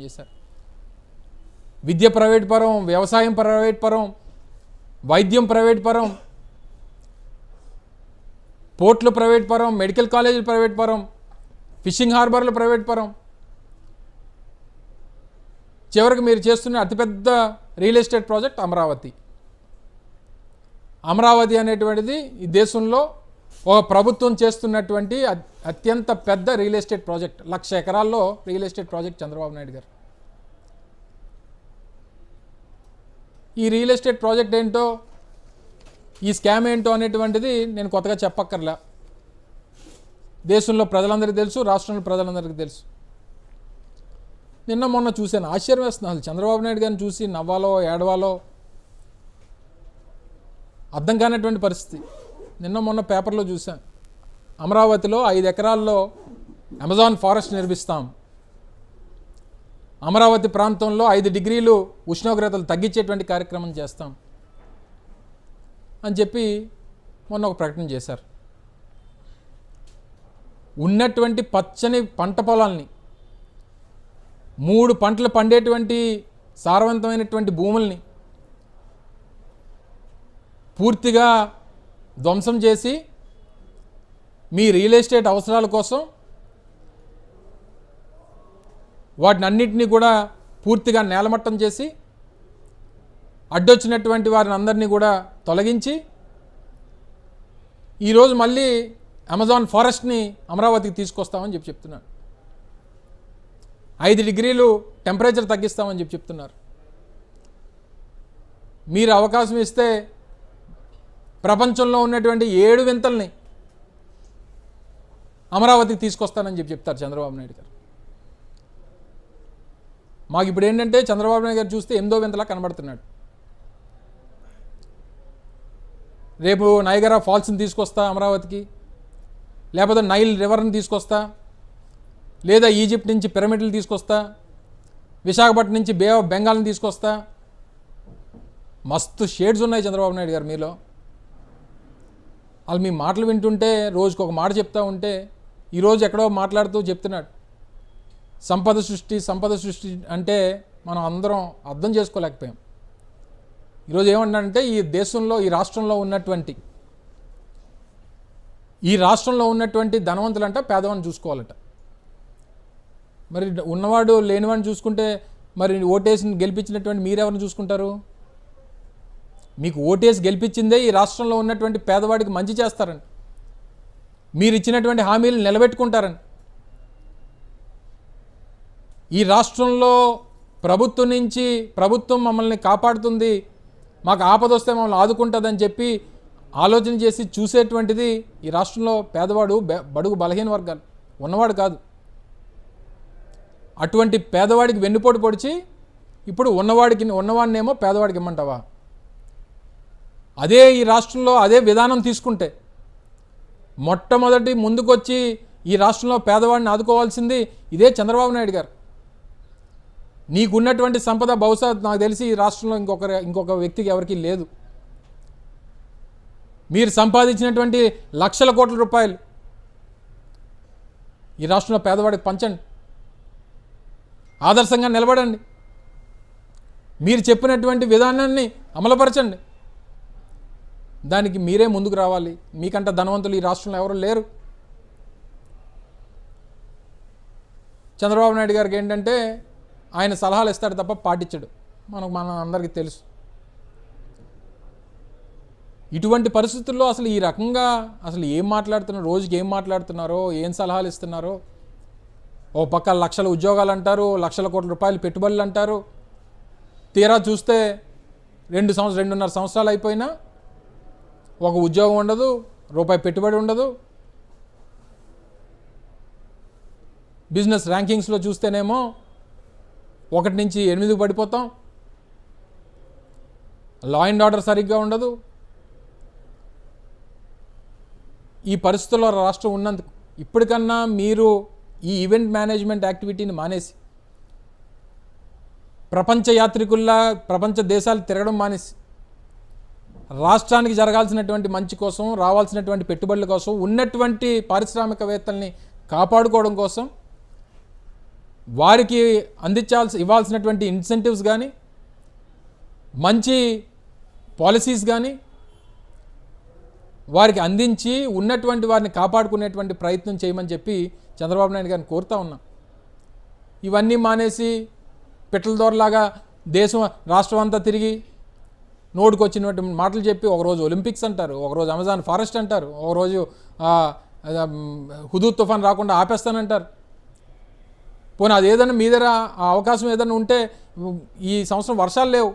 చేశారు. విద్య ప్రైవేట్ పరం, వ్యవసాయం ప్రైవేట్ పరం, వైద్యం ప్రైవేట్ పరం, పోర్ట్లు ప్రైవేట్ పరం, మెడికల్ కాలేజీలు ప్రైవేట్ పరం, ఫిషింగ్ హార్బర్లు ప్రైవేట్ పరం. చివరికి మీరు చేస్తున్న అతిపెద్ద real estate project Amaravati. Amaravati అనేటువంటిది ఈ దేశంలో ఒక ప్రభుత్వం చేస్తున్నటువంటి అత్యంత పెద్ద రియల్ ఎస్టేట్ ప్రాజెక్ట్. 1,00,000 ఎకరాల్లో real estate project Chandrababu Naidu గారు. ఈ రియల్ ఎస్టేట్ ప్రాజెక్ట్ ఏంటో, ఈ స్కామ్ ఏంటో అనేటువంటిది నేను కొత్తగా చెప్పక్కర్లా. దేశంలో ప్రజలందరికీ తెలుసు, రాష్ట్రంలో ప్రజలందరికీ తెలుసు. నిన్న మొన్న చూశాను, ఆశ్చర్యం వేస్తుంది. అసలు చంద్రబాబు నాయుడు గారిని చూసి నవ్వాలో ఏడవాలో అర్థం కానటువంటి పరిస్థితి. నిన్న మొన్న పేపర్లో చూశాను, అమరావతిలో 5 ఎకరాల్లో అమెజాన్ ఫారెస్ట్ నిర్మిస్తాం, అమరావతి ప్రాంతంలో 5 డిగ్రీలు ఉష్ణోగ్రతలు తగ్గించేటువంటి కార్యక్రమం చేస్తాం అని చెప్పి మొన్న ఒక ప్రకటన చేశారు. ఉన్నటువంటి పచ్చని పంట పొలాల్ని, 3 పంటలు పండేటువంటి సారవంతమైనటువంటి భూముల్ని పూర్తిగా ధ్వంసం చేసి మీ రియల్ ఎస్టేట్ అవసరాల కోసం వాటిని అన్నింటినీ కూడా పూర్తిగా నేలమట్టం చేసి అడ్డొచ్చినటువంటి వారిని అందరినీ కూడా తొలగించి ఈరోజు మళ్ళీ అమెజాన్ ఫారెస్ట్ని అమరావతికి తీసుకొస్తామని చెప్తున్నారు. 5 డిగ్రీలు టెంపరేచర్ తగ్గిస్తామని చెప్తున్నారు. మీరు అవకాశం ఇస్తే ప్రపంచంలో ఉన్నటువంటి 7 వింతల్ని అమరావతికి తీసుకొస్తానని చెప్తారు చంద్రబాబు నాయుడు గారు. మాకు ఇప్పుడు ఏంటంటే చంద్రబాబు నాయుడు గారు చూస్తే 8వ వింతలా కనబడుతున్నాడు. రేపు నయగరా ఫాల్స్ని తీసుకొస్తా అమరావతికి, లేకపోతే నైల్ రివర్ని తీసుకొస్తా, లేదా ఈజిప్ట్ నుంచి పిరమిడ్లు తీసుకొస్తా, విశాఖపట్నం నుంచి బే ఆఫ్ బెంగాల్ని తీసుకొస్తా. మస్తు షేడ్స్ ఉన్నాయి చంద్రబాబు నాయుడు గారు మీలో. వాళ్ళు మీ మాటలు వింటుంటే, రోజుకు ఒక మాట చెప్తా ఉంటే, ఈరోజు ఎక్కడో మాట్లాడుతూ చెప్తున్నాడు సంపద సృష్టి అంటే మనం అందరం అర్థం చేసుకోలేకపోయాం. ఈరోజు ఏమంటాడంటే, ఈ దేశంలో ఈ రాష్ట్రంలో ఉన్నటువంటి ధనవంతులంట పేదవాడిని చూసుకోవాలట. మరి ఉన్నవాడు లేనివాడిని చూసుకుంటే మరి ఓటేసి గెలిపించినటువంటి మీరెవరిని చూసుకుంటారు? మీకు ఓటేసి గెలిపించిందే ఈ రాష్ట్రంలో ఉన్నటువంటి పేదవాడికి మంచి చేస్తారని, మీరు ఇచ్చినటువంటి హామీలు నిలబెట్టుకుంటారని. ఈ రాష్ట్రంలో ప్రభుత్వం మమ్మల్ని కాపాడుతుంది, మాకు ఆపద వస్తే మమ్మల్ని ఆదుకుంటుందని చెప్పి ఆలోచన చేసి చూసేటువంటిది ఈ రాష్ట్రంలో పేదవాడు, బడుగు బలహీన వర్గాలు, ఉన్నవాడు కాదు. అటువంటి పేదవాడికి వెన్నుపోటు పొడిచి ఇప్పుడు ఉన్నవాడినేమో పేదవాడికి ఇమ్మంటావా? అదే ఈ రాష్ట్రంలో అదే విధానం తీసుకుంటే మొట్టమొదటి ముందుకొచ్చి ఈ రాష్ట్రంలో పేదవాడిని ఆదుకోవాల్సింది ఇదే చంద్రబాబు నాయుడు గారు. నీకున్నటువంటి సంపద బహుశా నాకు తెలిసి ఈ రాష్ట్రంలో ఇంకొక వ్యక్తికి ఎవరికీ లేదు. మీరు సంపాదించినటువంటి లక్షల కోట్ల రూపాయలు ఈ రాష్ట్రంలో పేదవాడికి పంచండి, ఆదర్శంగా నిలబడండి, మీరు చెప్పినటువంటి విధానాన్ని అమలుపరచండి. దానికి మీరే ముందుకు రావాలి. మీకంట ధనవంతులు ఈ రాష్ట్రంలో ఎవరు లేరు. చంద్రబాబు నాయుడు గారికి ఏంటంటే ఆయన సలహాలు ఇస్తాడు తప్ప పాటించడు. మన అందరికీ తెలుసు. ఇటువంటి పరిస్థితుల్లో అసలు ఈ రకంగా అసలు ఏం మాట్లాడుతున్నారో, రోజుకి ఏం మాట్లాడుతున్నారో, ఏం సలహాలు ఇస్తున్నారో. ఓ పక్క లక్షల ఉద్యోగాలు అంటారు, లక్షల కోట్ల రూపాయలు పెట్టుబడులు అంటారు. తీరా చూస్తే 2.5 సంవత్సరాలు అయిపోయినా ఒక ఉద్యోగం ఉండదు, రూపాయి పెట్టుబడి ఉండదు. బిజినెస్ ర్యాంకింగ్స్లో చూస్తేనేమో 1 నుంచి 8 పడిపోతాం. లా అండ్ ఆర్డర్ సరిగ్గా ఉండదు. ఈ పరిస్థితుల్లో రాష్ట్రం ఉన్నందుకు ఇప్పటికన్నా మీరు ఈ ఈవెంట్ మేనేజ్మెంట్ యాక్టివిటీని మానేసి ప్రపంచ యాత్రికుల్లా ప్రపంచ దేశాలు తిరగడం మానేసి రాష్ట్రానికి జరగాల్సినటువంటి మంచి కోసం, రావాల్సినటువంటి పెట్టుబడుల కోసం, ఉన్నటువంటి పారిశ్రామికవేత్తల్ని కాపాడుకోవడం కోసం వారికి ఇవ్వాల్సినటువంటి ఇన్సెంటివ్స్ కానీ, మంచి పాలసీస్ కానీ వారికి అందించి ఉన్నటువంటి వారిని కాపాడుకునేటువంటి ప్రయత్నం చేయమని చెప్పి చంద్రబాబు నాయుడు గారిని కోరుతా ఉన్నాం. ఇవన్నీ మానేసి పిట్టల దొరలాగా దేశం రాష్ట్రం అంతా తిరిగి నోటుకు వచ్చినటువంటి మాటలు చెప్పి ఒకరోజు ఒలింపిక్స్ అంటారు, ఒకరోజు అమెజాన్ ఫారెస్ట్ అంటారు, ఒకరోజు హుదూద్ తుఫాన్ రాకుండా ఆపేస్తానంటారు. పోనీ అది ఏదైనా మీ దగ్గర ఆ అవకాశం ఏదైనా ఉంటే, ఈ సంవత్సరం వర్షాలు లేవు,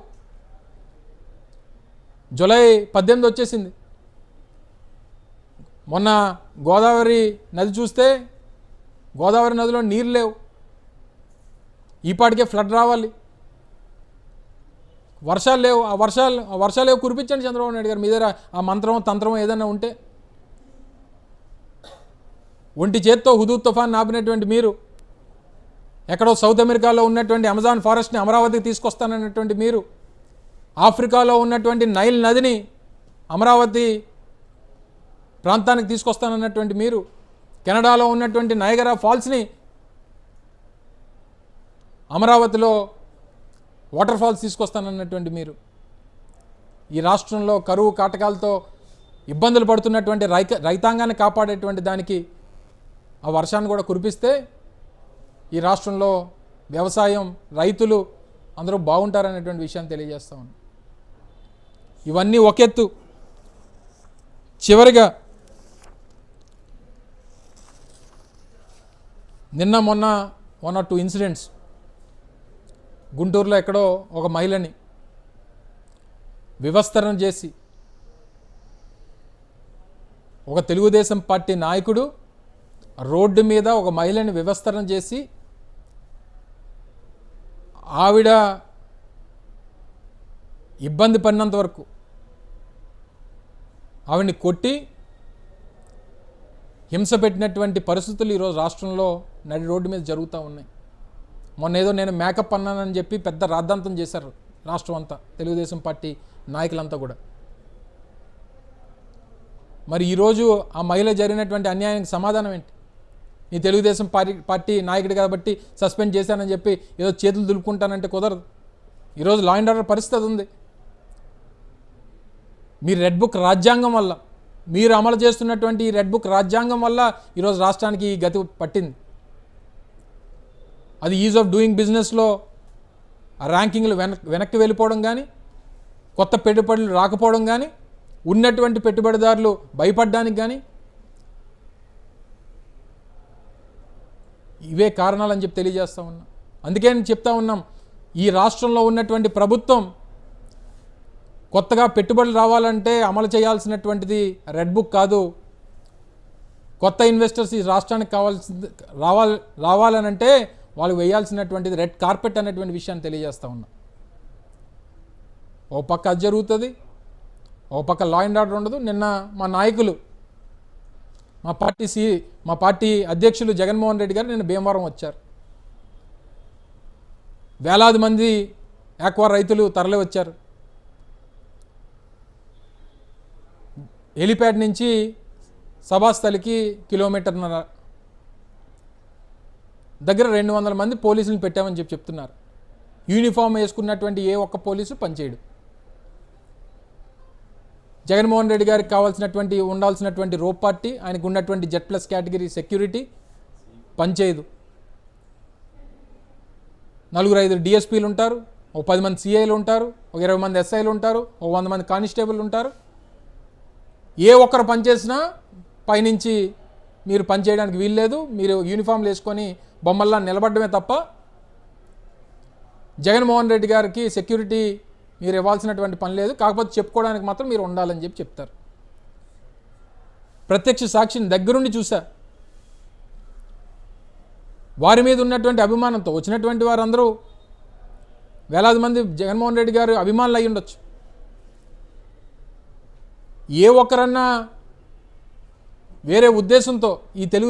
జూలై 18 వచ్చేసింది. మొన్న గోదావరి నది చూస్తే గోదావరి నదిలో నీరు లేవు, ఈపాటికే ఫ్లడ్ రావాలి. వర్షాలు లేవు, ఆ వర్షాలు కురిపించండి చంద్రబాబు నాయుడు గారు. మీ దగ్గర ఆ మంత్రం తంత్రం ఏదైనా ఉంటే. ఒంటి చేత్తో హుదూద్ తుఫాన్ ఆపినటువంటి మీరు, ఎక్కడో సౌత్ అమెరికాలో ఉన్నటువంటి అమెజాన్ ఫారెస్ట్ని అమరావతికి తీసుకొస్తానన్నటువంటి మీరు, ఆఫ్రికాలో ఉన్నటువంటి నైల్ నదిని అమరావతి ప్రాంతానికి తీసుకొస్తానన్నటువంటి మీరు, కెనడాలో ఉన్నటువంటి నయగరా ఫాల్స్ని అమరావతిలో వాటర్ ఫాల్స్ తీసుకొస్తానన్నటువంటి మీరు, ఈ రాష్ట్రంలో కరువు కాటకాలతో ఇబ్బందులు పడుతున్నటువంటి రైతాంగాన్ని కాపాడేటువంటి దానికి ఆ వర్షాన్ని కూడా కురిపిస్తే ఈ రాష్ట్రంలో వ్యవసాయం, రైతులు అందరూ బాగుంటారనేటువంటి విషయాన్ని తెలియజేస్తా ఉన్నాం. ఇవన్నీ ఒకెత్తు. చివరిగా నిన్న మొన్న 1 or 2 ఇన్సిడెంట్స్. గుంటూరులో ఎక్కడో ఒక మహిళని వివస్త్రణ చేసి ఒక తెలుగుదేశం పార్టీ నాయకుడు రోడ్డు మీద ఒక మహిళని వివస్త్రణ చేసి ఆవిడ ఇబ్బంది పడినంత వరకు ఆవిడ్ని కొట్టి హింస పెట్టినటువంటి పరిస్థితులు ఈరోజు రాష్ట్రంలో నడి రోడ్డు మీద జరుగుతూ ఉన్నాయి. మొన్న ఏదో నేను మేకప్ అన్నానని చెప్పి పెద్ద రాద్ధాంతం చేశారు రాష్ట్రం అంతా, తెలుగుదేశం పార్టీ నాయకులంతా కూడా. మరి ఈరోజు ఆ మహిళ జరిగినటువంటి అన్యాయానికి సమాధానం ఏంటి? ఈ తెలుగుదేశం పార్టీ నాయకుడు కాబట్టి సస్పెండ్ చేశానని చెప్పి ఏదో చేతులు దులుపుకుంటానంటే కుదరదు. ఈరోజు లా అండ్ ఆర్డర్ పరిస్థితి ఉంది. మీ రెడ్ బుక్ రాజ్యాంగం వల్ల, మీరు అమలు చేస్తున్నటువంటి ఈ రెడ్ బుక్ రాజ్యాంగం వల్ల ఈరోజు రాష్ట్రానికి ఈ గతి పట్టింది. అది ఈజ్ ఆఫ్ డూయింగ్ బిజినెస్లో ఆ ర్యాంకింగ్లు వెనక్కి వెళ్ళిపోవడం కానీ, కొత్త పెట్టుబడులు రాకపోవడం కానీ, ఉన్నటువంటి పెట్టుబడిదారులు భయపడడానికి కానీ ఇవే కారణాలని చెప్పి తెలియజేస్తూ ఉన్నాం. అందుకే నేను చెప్తా ఉన్నాం, ఈ రాష్ట్రంలో ఉన్నటువంటి ప్రభుత్వం కొత్తగా పెట్టుబడులు రావాలంటే అమలు చేయాల్సినటువంటిది రెడ్ బుక్ కాదు. కొత్త ఇన్వెస్టర్స్ ఈ రాష్ట్రానికి రావాలనంటే వాళ్ళు వేయాల్సినటువంటిది రెడ్ కార్పెట్ అనేటువంటి విషయాన్ని తెలియజేస్తూ ఉన్నాం. ఓ పక్క అది జరుగుతుంది, ఓ పక్క లా అండ్ ఆర్డర్ ఉండదు. నిన్న మా నాయకులు, మా పార్టీ అధ్యక్షులు జగన్మోహన్ రెడ్డి గారు నిన్న భీమవరం వచ్చారు. వేలాది మంది ఆక్వా రైతులు తరలి వచ్చారు. హెలిప్యాడ్ నుంచి సభాస్థలికి 1.5 కిలోమీటర్ల దగ్గర 200 మంది పోలీసులను పెట్టామని చెప్తున్నారు. యూనిఫామ్ వేసుకున్నటువంటి ఏ ఒక్క పోలీసు పనిచేయడు. జగన్మోహన్ రెడ్డి గారికి ఉండాల్సినటువంటి రోప్ పార్టీ, ఆయనకు ఉన్నటువంటి Z+ కేటగిరీ సెక్యూరిటీ పనిచేయదు. 4-5 DSPలు ఉంటారు, ఒక 10 మంది CIలు ఉంటారు, ఒక 20 మంది SIలు ఉంటారు, ఒక 100 మంది కానిస్టేబుల్ ఉంటారు. ఏ ఒక్కరు పనిచేసినా పైనుంచి మీరు పనిచేయడానికి వీల్లేదు, మీరు యూనిఫామ్లు వేసుకొని బొమ్మల్లా నిలబడమే తప్ప జగన్మోహన్ రెడ్డి గారికి సెక్యూరిటీ మీరు ఇవ్వాల్సినటువంటి పని లేదు. కాకపోతే చెప్పుకోవడానికి మాత్రం మీరు ఉండాలని చెప్తారు. ప్రత్యక్ష సాక్షిని దగ్గరుండి చూసా. వారి మీద ఉన్నటువంటి అభిమానంతో వచ్చినటువంటి వారందరూ వేలాది మంది జగన్మోహన్ రెడ్డి గారు అభిమానులు అయి ఉండొచ్చు. ఏ ఒక్కరన్నా వేరే ఉద్దేశంతో ఈ తెలుగు